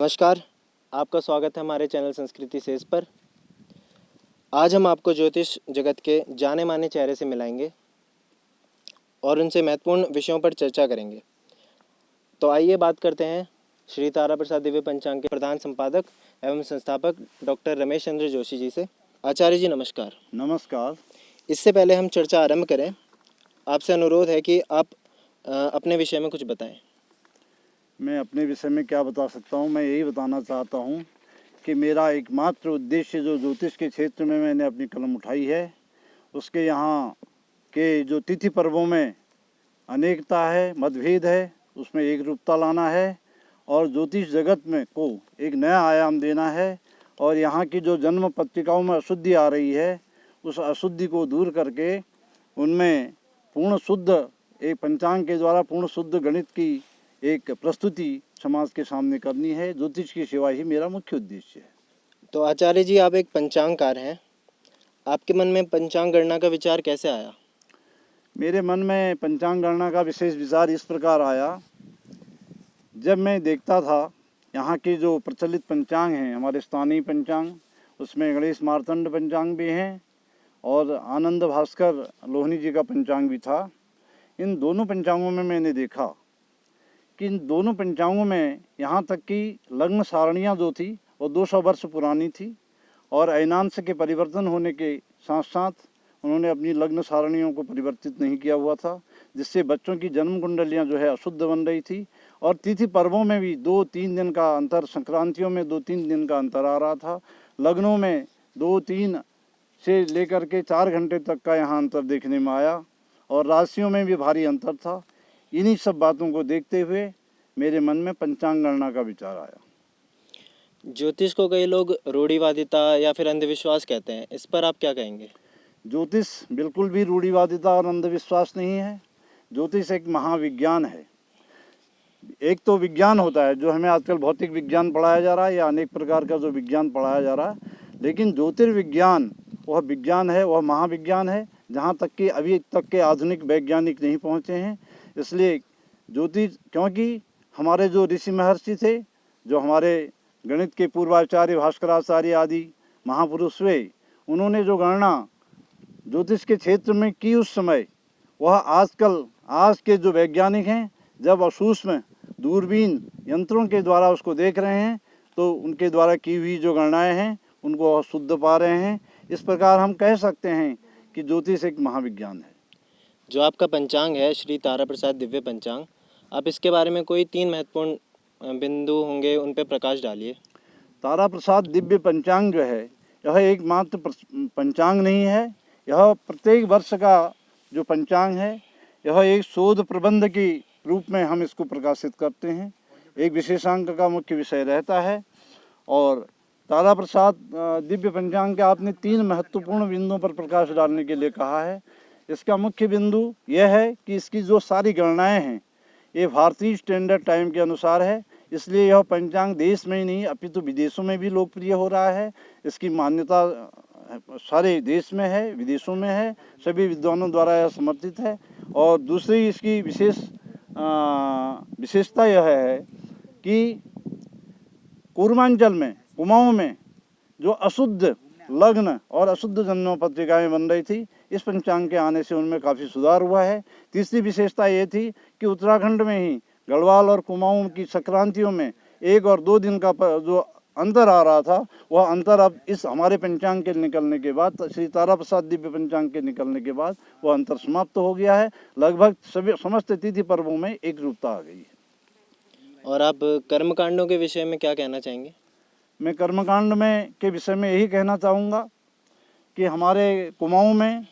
नमस्कार, आपका स्वागत है हमारे चैनल संस्कृति सेज पर। आज हम आपको ज्योतिष जगत के जाने माने चेहरे से मिलाएंगे और उनसे महत्वपूर्ण विषयों पर चर्चा करेंगे। तो आइए बात करते हैं श्री तारा प्रसाद दिव्य पंचांग के प्रधान संपादक एवं संस्थापक डॉक्टर रमेश चंद्र जोशी जी से। आचार्य जी नमस्कार। नमस्कार। इससे पहले हम चर्चा आरंभ करें, आपसे अनुरोध है कि आप अपने विषय में कुछ बताएं। मैं अपने विषय में क्या बता सकता हूँ, मैं यही बताना चाहता हूँ कि मेरा एकमात्र उद्देश्य जो ज्योतिष के क्षेत्र में मैंने अपनी कलम उठाई है, उसके यहाँ के जो तिथि पर्वों में अनेकता है, मतभेद है, उसमें एक रूपता लाना है और ज्योतिष जगत में को एक नया आयाम देना है। और यहाँ की जो जन्म पत्रिकाओं में अशुद्धि आ रही है, उस अशुद्धि को दूर करके उनमें पूर्ण शुद्ध एक पंचांग के द्वारा पूर्ण शुद्ध गणित की एक प्रस्तुति समाज के सामने करनी है। ज्योतिष की सेवा ही मेरा मुख्य उद्देश्य है। तो आचार्य जी, आप एक पंचांगकार हैं, आपके मन में पंचांग गणना का विचार कैसे आया? मेरे मन में पंचांग गणना का विशेष विचार इस प्रकार आया, जब मैं देखता था यहाँ के जो प्रचलित पंचांग हैं, हमारे स्थानीय पंचांग, उसमें गणेश मार्तंड पंचांग भी हैं और आनंद भास्कर लोहनी जी का पंचांग भी था। इन दोनों पंचांगों में मैंने देखा कि इन दोनों पंचांगों में यहाँ तक कि लग्न सारणियाँ जो थी वो 200 वर्ष पुरानी थी और अयनांश के परिवर्तन होने के साथ साथ उन्होंने अपनी लग्न सारणियों को परिवर्तित नहीं किया हुआ था, जिससे बच्चों की जन्म कुंडलियाँ जो है अशुद्ध बन रही थी। और तिथि पर्वों में भी 2-3 दिन का अंतर, संक्रांतियों में 2-3 दिन का अंतर आ रहा था, लग्नों में 2-3 से लेकर के 4 घंटे तक का यहाँ अंतर देखने में आया और राशियों में भी भारी अंतर था। इन्हीं सब बातों को देखते हुए मेरे मन में पंचांग गणना का विचार आया। ज्योतिष को कई लोग रूढ़िवादिता या फिर अंधविश्वास कहते हैं, इस पर आप क्या कहेंगे? ज्योतिष बिल्कुल भी रूढ़िवादिता और अंधविश्वास नहीं है। ज्योतिष एक महाविज्ञान है। एक तो विज्ञान होता है जो हमें आजकल भौतिक विज्ञान पढ़ाया जा रहा है या अनेक प्रकार का जो विज्ञान पढ़ाया जा रहा है, लेकिन ज्योतिर्विज्ञान वह विज्ञान है, वह महाविज्ञान है जहाँ तक कि अभी तक के आधुनिक वैज्ञानिक नहीं पहुँचे हैं। इसलिए ज्योतिष, क्योंकि हमारे जो ऋषि महर्षि थे, जो हमारे गणित के पूर्वाचार्य भास्कराचार्य आदि महापुरुष हुए, उन्होंने जो गणना ज्योतिष के क्षेत्र में की उस समय, वह आजकल आज के जो वैज्ञानिक हैं जब असूक्ष्म दूरबीन यंत्रों के द्वारा उसको देख रहे हैं तो उनके द्वारा की हुई जो गणनाएं हैं उनको शुद्ध पा रहे हैं। इस प्रकार हम कह सकते हैं कि ज्योतिष एक महाविज्ञान है। जो आपका पंचांग है श्री तारा प्रसाद दिव्य पंचांग, आप इसके बारे में कोई 3 महत्वपूर्ण बिंदु होंगे, उन पर प्रकाश डालिए। तारा प्रसाद दिव्य पंचांग जो है, यह एकमात्र पंचांग नहीं है, यह प्रत्येक वर्ष का जो पंचांग है, यह एक शोध प्रबंध की रूप में हम इसको प्रकाशित करते हैं। एक विशेषांक का मुख्य विषय रहता है। और तारा प्रसाद दिव्य पंचांग के आपने 3 महत्वपूर्ण बिंदुओं पर प्रकाश डालने के लिए कहा है। इसका मुख्य बिंदु यह है कि इसकी जो सारी गणनाएं हैं ये भारतीय स्टैंडर्ड टाइम के अनुसार है, इसलिए यह पंचांग देश में ही नहीं अपितु विदेशों में भी लोकप्रिय हो रहा है। इसकी मान्यता सारे देश में है, विदेशों में है, सभी विद्वानों द्वारा यह समर्थित है। और दूसरी इसकी विशेषता यह है कि पूर्वांचल में, कुमाऊं में जो अशुद्ध लग्न और अशुद्ध जन्म पत्रिकाएं बन रही थी, इस पंचांग के आने से उनमें काफ़ी सुधार हुआ है। तीसरी विशेषता ये थी कि उत्तराखंड में ही गढ़वाल और कुमाऊं की संक्रांतियों में 1 और 2 दिन का जो अंतर आ रहा था, वह अंतर अब इस हमारे पंचांग के निकलने के बाद, श्री तारा प्रसाद दिव्य पंचांग के निकलने के बाद वह अंतर समाप्त हो गया है। लगभग सभी समस्त तिथि पर्वों में एक रूपता आ गई है। और आप कर्मकांडों के विषय में क्या कहना चाहेंगे? मैं कर्मकांड में के विषय में यही कहना चाहूँगा कि हमारे कुमाऊं में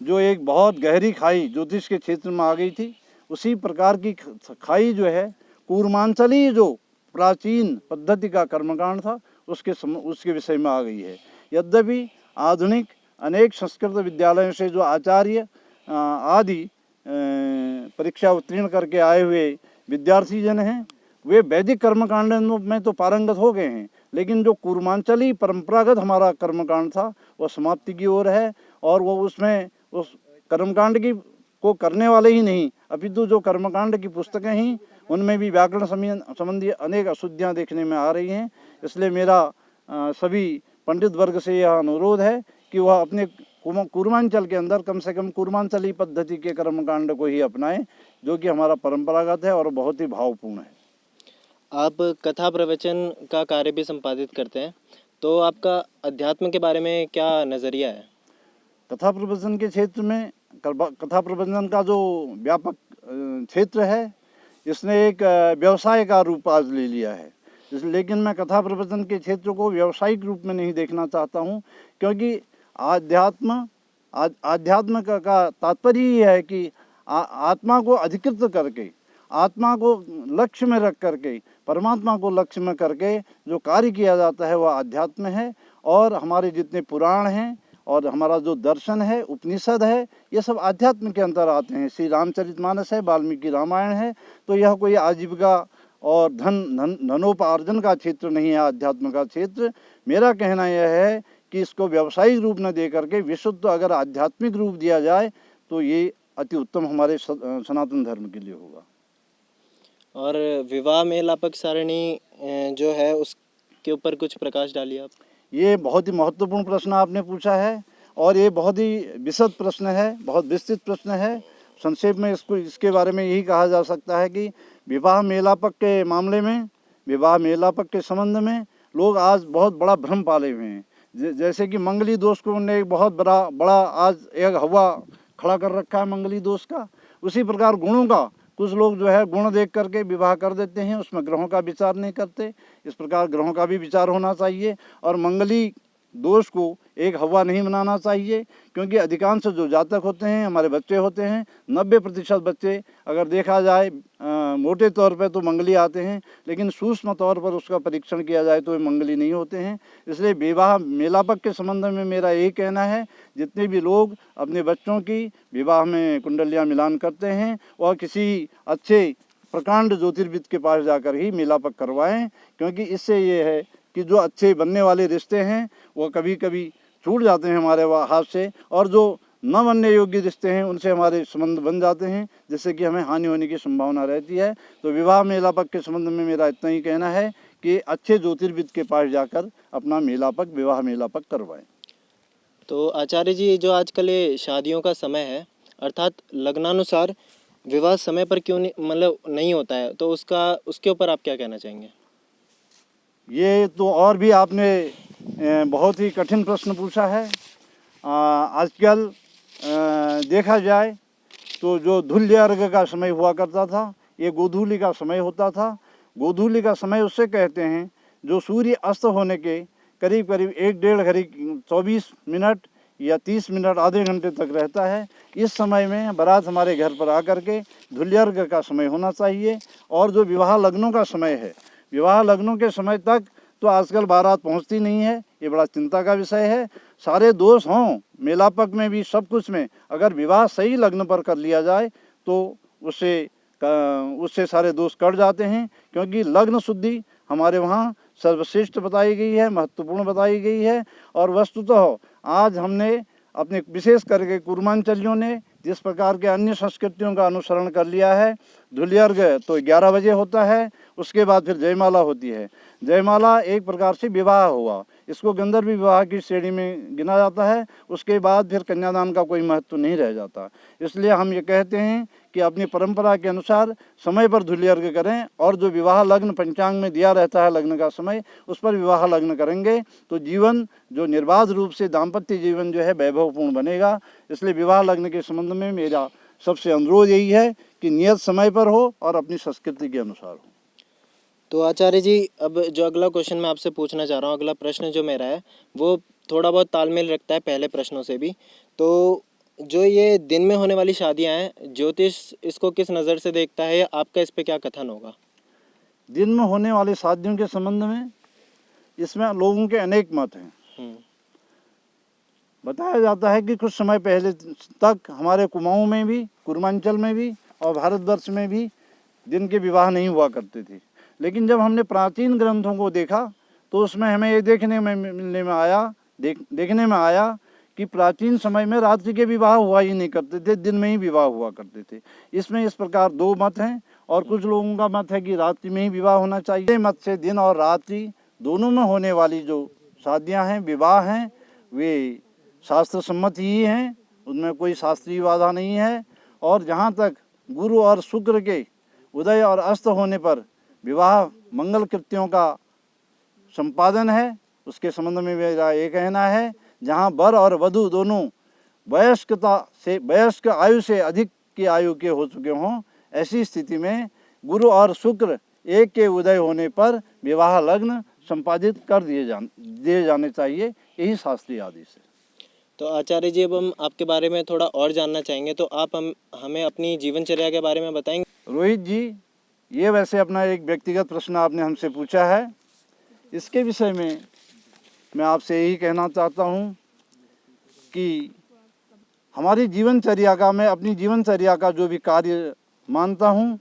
जो एक बहुत गहरी खाई ज्योतिष के क्षेत्र में आ गई थी, उसी प्रकार की खाई जो है कूर्मांचली जो प्राचीन पद्धति का कर्मकांड था उसके विषय में आ गई है। यद्यपि आधुनिक अनेक संस्कृत विद्यालयों से जो आचार्य आदि परीक्षा उत्तीर्ण करके आए हुए विद्यार्थी जन हैं, वे वैदिक कर्मकांड में तो पारंगत हो गए हैं, लेकिन जो कूर्मांचली परंपरागत हमारा कर्मकांड था वह समाप्ति की ओर है। और वो उसमें उस कर्मकांड की को करने वाले ही नहीं, अपितु जो कर्मकांड की पुस्तकें ही उनमें भी व्याकरण संबंधी अनेक अशुद्धियाँ देखने में आ रही हैं। इसलिए मेरा सभी पंडित वर्ग से यह अनुरोध है कि वह अपने कूर्मांचल के अंदर कम से कम कूर्मांचली पद्धति के कर्मकांड को ही अपनाएं, जो कि हमारा परंपरागत है और बहुत ही भावपूर्ण है। आप कथा प्रवचन का कार्य भी संपादित करते हैं, तो आपका अध्यात्म के बारे में क्या नज़रिया है? कथा प्रवचन के क्षेत्र में कथा प्रवचन का जो व्यापक क्षेत्र है, इसने एक व्यवसाय का रूप आज ले लिया है। लेकिन मैं कथा प्रवचन के क्षेत्र को व्यावसायिक रूप में नहीं देखना चाहता हूँ, क्योंकि आध्यात्म का तात्पर्य ही है कि आत्मा को अधिकृत करके, आत्मा को लक्ष्य में रख करके, परमात्मा को लक्ष्य में करके जो कार्य किया जाता है वह अध्यात्म है। और हमारे जितने पुराण हैं और हमारा जो दर्शन है, उपनिषद है, ये सब आध्यात्म के अंतर आते हैं। श्री रामचरितमानस है, वाल्मीकि रामायण है, तो यह कोई आजीविका और धनोपार्जन का क्षेत्र नहीं है, अध्यात्म का क्षेत्र। मेरा कहना यह है कि इसको व्यावसायिक रूप न दे करके विशुद्ध अगर आध्यात्मिक रूप दिया जाए तो ये अति उत्तम हमारे सनातन धर्म के लिए होगा। और विवाह में लापक सारणी जो है उसके ऊपर कुछ प्रकाश डालिए आप। ये बहुत ही महत्वपूर्ण प्रश्न आपने पूछा है और ये बहुत ही विशद प्रश्न है, बहुत विस्तृत प्रश्न है। संक्षेप में इसके बारे में यही कहा जा सकता है कि विवाह मेलापक के मामले में, विवाह मेलापक के संबंध में लोग आज बहुत बड़ा भ्रम पाले हुए हैं। जैसे कि मंगली दोष को उन्होंने एक बहुत बड़ा आज एक हवा खड़ा कर रखा है मंगली दोष का। उसी प्रकार गुणों का कुछ लोग जो है गुण देख करके विवाह कर देते हैं, उसमें ग्रहों का विचार नहीं करते। इस प्रकार ग्रहों का भी विचार होना चाहिए और मंगली दोष को एक हवा नहीं बनाना चाहिए, क्योंकि अधिकांश जो जातक होते हैं, हमारे बच्चे होते हैं, 90% बच्चे अगर देखा जाए मोटे तौर पर तो मंगली आते हैं, लेकिन सूक्ष्म तौर पर उसका परीक्षण किया जाए तो वे मंगली नहीं होते हैं। इसलिए विवाह मेलापक के संबंध में मेरा यही कहना है, जितने भी लोग अपने बच्चों की विवाह में कुंडलियाँ मिलान करते हैं वह किसी अच्छे प्रकांड ज्योतिर्विद के पास जाकर ही मेलापक करवाएं, क्योंकि इससे ये है कि जो अच्छे बनने वाले रिश्ते हैं वो कभी कभी छूट जाते हैं हमारे हाथ से, और जो न बनने योग्य रिश्ते हैं उनसे हमारे संबंध बन जाते हैं, जिससे कि हमें हानि होने की संभावना रहती है। तो विवाह मेलापक के संबंध में मेरा इतना ही कहना है कि अच्छे ज्योतिर्विद के पास जाकर अपना मेलापक, विवाह मेलापक करवाएं। तो आचार्य जी, जो आजकल ये शादियों का समय है, अर्थात लग्नानुसार विवाह समय पर क्यों नहीं होता है, तो उसके ऊपर आप क्या कहना चाहेंगे? ये तो और भी आपने बहुत ही कठिन प्रश्न पूछा है। आजकल देखा जाए तो जो धुल्य अर्घ का समय हुआ करता था, ये गोधूली का समय होता था। गोधूली का समय उससे कहते हैं जो सूर्य अस्त होने के करीब करीब 1-1.5 घड़ी 24 मिनट या 30 मिनट, आधे घंटे तक रहता है। इस समय में बारात हमारे घर पर आकर के धुल्य अर्घ का समय होना चाहिए। और जो विवाह लग्नों का समय है, विवाह लग्नों के समय तक तो आजकल बारात पहुंचती नहीं है, ये बड़ा चिंता का विषय है। सारे दोष हों मेलापक में भी, सब कुछ में, अगर विवाह सही लग्न पर कर लिया जाए तो उससे सारे दोष कट जाते हैं, क्योंकि लग्न शुद्धि हमारे वहाँ सर्वश्रेष्ठ बताई गई है, महत्वपूर्ण बताई गई है। और वस्तुतः आज हमने अपने विशेष करके कूर्मांचलियों ने जिस प्रकार के अन्य संस्कृतियों का अनुसरण कर लिया है, धुल्य अर्घ तो 11 बजे होता है, उसके बाद फिर जयमाला होती है। जयमाला एक प्रकार से विवाह हुआ, इसको गंधर्व विवाह की श्रेणी में गिना जाता है। उसके बाद फिर कन्यादान का कोई महत्व नहीं रह जाता। इसलिए हम ये कहते हैं कि अपनी परंपरा के अनुसार समय पर धुल्य अर्घ करें, और जो विवाह लग्न पंचांग में दिया रहता है लग्न का समय, उस पर विवाह लग्न करेंगे तो जीवन जो निर्बाध रूप से दाम्पत्य जीवन जो है वैभवपूर्ण बनेगा। इसलिए विवाह लग्न के संबंध में मेरा सबसे अनुरोध यही है कि नियत समय पर हो और अपनी संस्कृति के अनुसार हो। तो आचार्य जी, अब जो अगला क्वेश्चन मैं आपसे पूछना चाह रहा हूँ, अगला प्रश्न जो मेरा है वो थोड़ा बहुत तालमेल रखता है पहले प्रश्नों से भी। तो जो ये दिन में होने वाली शादियाँ हैं, ज्योतिष इसको किस नज़र से देखता है, आपका इस पे क्या कथन होगा? दिन में होने वाली शादियों के संबंध में इसमें लोगों के अनेक मत हैं। बताया जाता है कि कुछ समय पहले तक हमारे कुमाऊं में भी, कूर्मांचल में भी और भारतवर्ष में भी दिन के विवाह नहीं हुआ करते थे। लेकिन जब हमने प्राचीन ग्रंथों को देखा तो उसमें हमें ये देखने में आया कि प्राचीन समय में रात्रि के विवाह हुआ ही नहीं करते थे, दिन में ही विवाह हुआ करते थे। इसमें इस प्रकार दो मत हैं, और कुछ लोगों का मत है कि रात्रि में ही विवाह होना चाहिए। मत से दिन और रात्रि दोनों में होने वाली जो शादियां हैं, विवाह हैं, वे शास्त्र सम्मत ही हैं, उनमें कोई शास्त्रीय बाधा नहीं है। और जहाँ तक गुरु और शुक्र के उदय और अस्त होने पर विवाह मंगल कृत्यों का संपादन है, उसके संबंध में मेरा ये कहना है, जहाँ वर और वधू दोनों वयस्क आयु से अधिक की आयु के हो चुके हों, ऐसी स्थिति में गुरु और शुक्र एक के उदय होने पर विवाह लग्न संपादित कर दिए जाने चाहिए, यही शास्त्रीय आदेश है। तो आचार्य जी, अब हम आपके बारे में थोड़ा और जानना चाहेंगे, तो आप हमें अपनी जीवनचर्या के बारे में बताएंगे। रोहित जी, ये वैसे अपना एक व्यक्तिगत प्रश्न आपने हमसे पूछा है। इसके विषय में मैं आपसे यही कहना चाहता हूँ कि हमारी जीवनचर्या का, मैं अपनी जीवनचर्या का जो भी कार्य मानता हूँ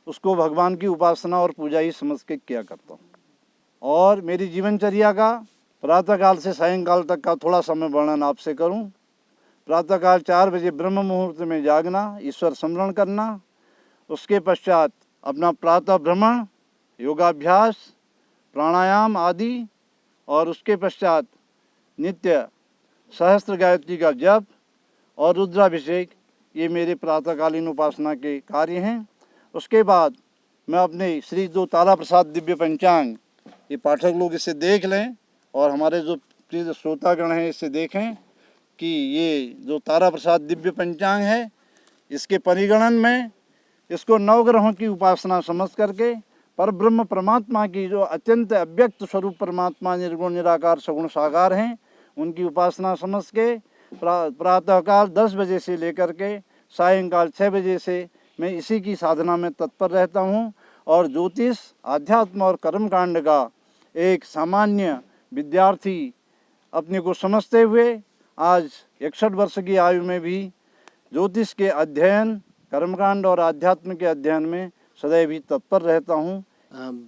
उसको भगवान की उपासना और पूजा ही समझ के किया करता हूँ। और मेरी जीवनचर्या का प्रातःकाल से सायंकाल तक का थोड़ा समय वर्णन आपसे करूँ। प्रातःकाल 4 बजे ब्रह्म मुहूर्त में जागना, ईश्वर स्मरण करना, उसके पश्चात अपना प्रातः भ्रमण, योगाभ्यास, प्राणायाम आदि, और उसके पश्चात नित्य सहस्त्र गायत्री का जप और रुद्राभिषेक, ये मेरे प्रातःकालीन उपासना के कार्य हैं। उसके बाद मैं अपने श्री जो तारा प्रसाद दिव्य पंचांग, ये पाठक लोग इसे देख लें और हमारे जो प्रिय श्रोतागण हैं इसे देखें कि ये जो तारा प्रसाद दिव्य पंचांग है, इसके परिगणन में इसको नवग्रहों की उपासना समझ करके पर ब्रह्म परमात्मा की जो अत्यंत अव्यक्त स्वरूप परमात्मा निर्गुण निराकार सगुण साकार हैं, उनकी उपासना समझ के प्रातःकाल 10 बजे से लेकर के सायंकाल 6 बजे से मैं इसी की साधना में तत्पर रहता हूँ। और ज्योतिष, आध्यात्म और कर्मकांड का एक सामान्य विद्यार्थी अपने को समझते हुए आज 61 वर्ष की आयु में भी ज्योतिष के अध्ययन, कर्मकांड और आध्यात्म के अध्ययन में सदैव ही तत्पर रहता हूँ।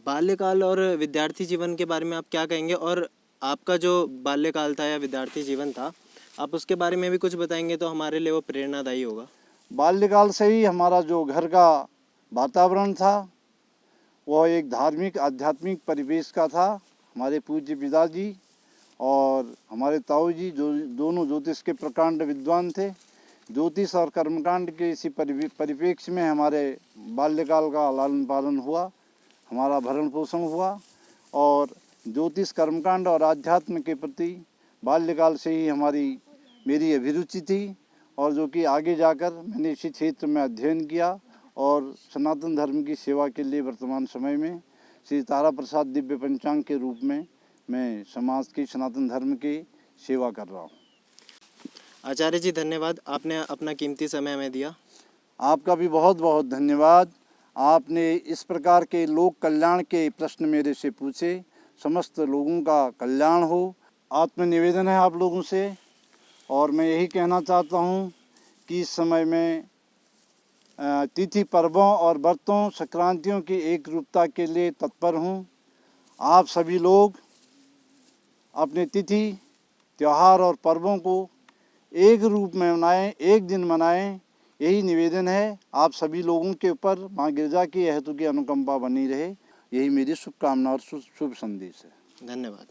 बाल्यकाल और विद्यार्थी जीवन के बारे में आप क्या कहेंगे, और आपका जो बाल्यकाल था या विद्यार्थी जीवन था, आप उसके बारे में भी कुछ बताएंगे तो हमारे लिए वो प्रेरणादायी होगा। बाल्यकाल से ही हमारा जो घर का वातावरण था वह एक धार्मिक आध्यात्मिक परिवेश का था। हमारे पूज्य पिताजी और हमारे ताऊ जी जो दोनों ज्योतिष के प्रकांड विद्वान थे। ज्योतिष और कर्मकांड के इसी परिप्रेक्ष्य में हमारे बाल्यकाल का लालन पालन हुआ, हमारा भरण पोषण हुआ। और ज्योतिष, कर्मकांड और आध्यात्म के प्रति बाल्यकाल से ही मेरी अभिरुचि थी, और जो कि आगे जाकर मैंने इसी क्षेत्र में अध्ययन किया और सनातन धर्म की सेवा के लिए वर्तमान समय में श्री तारा प्रसाद दिव्य पंचांग के रूप में मैं समाज की, सनातन धर्म की सेवा कर रहा हूँ। आचार्य जी, धन्यवाद, आपने अपना कीमती समय हमें दिया। आपका भी बहुत बहुत धन्यवाद। आपने इस प्रकार के लोक कल्याण के प्रश्न मेरे से पूछे, समस्त लोगों का कल्याण हो, आत्मनिवेदन है आप लोगों से। और मैं यही कहना चाहता हूँ कि इस समय में तिथि, पर्वों और व्रतों, संक्रांतियों की एक रूपता के लिए तत्पर हूँ। आप सभी लोग अपने तिथि, त्यौहार और पर्वों को एक रूप में मनाएं, एक दिन मनाएं, यही निवेदन है। आप सभी लोगों के ऊपर माँ गिरजा की हेतु की अनुकंपा बनी रहे, यही मेरी शुभकामना और शुभ संदेश है। धन्यवाद।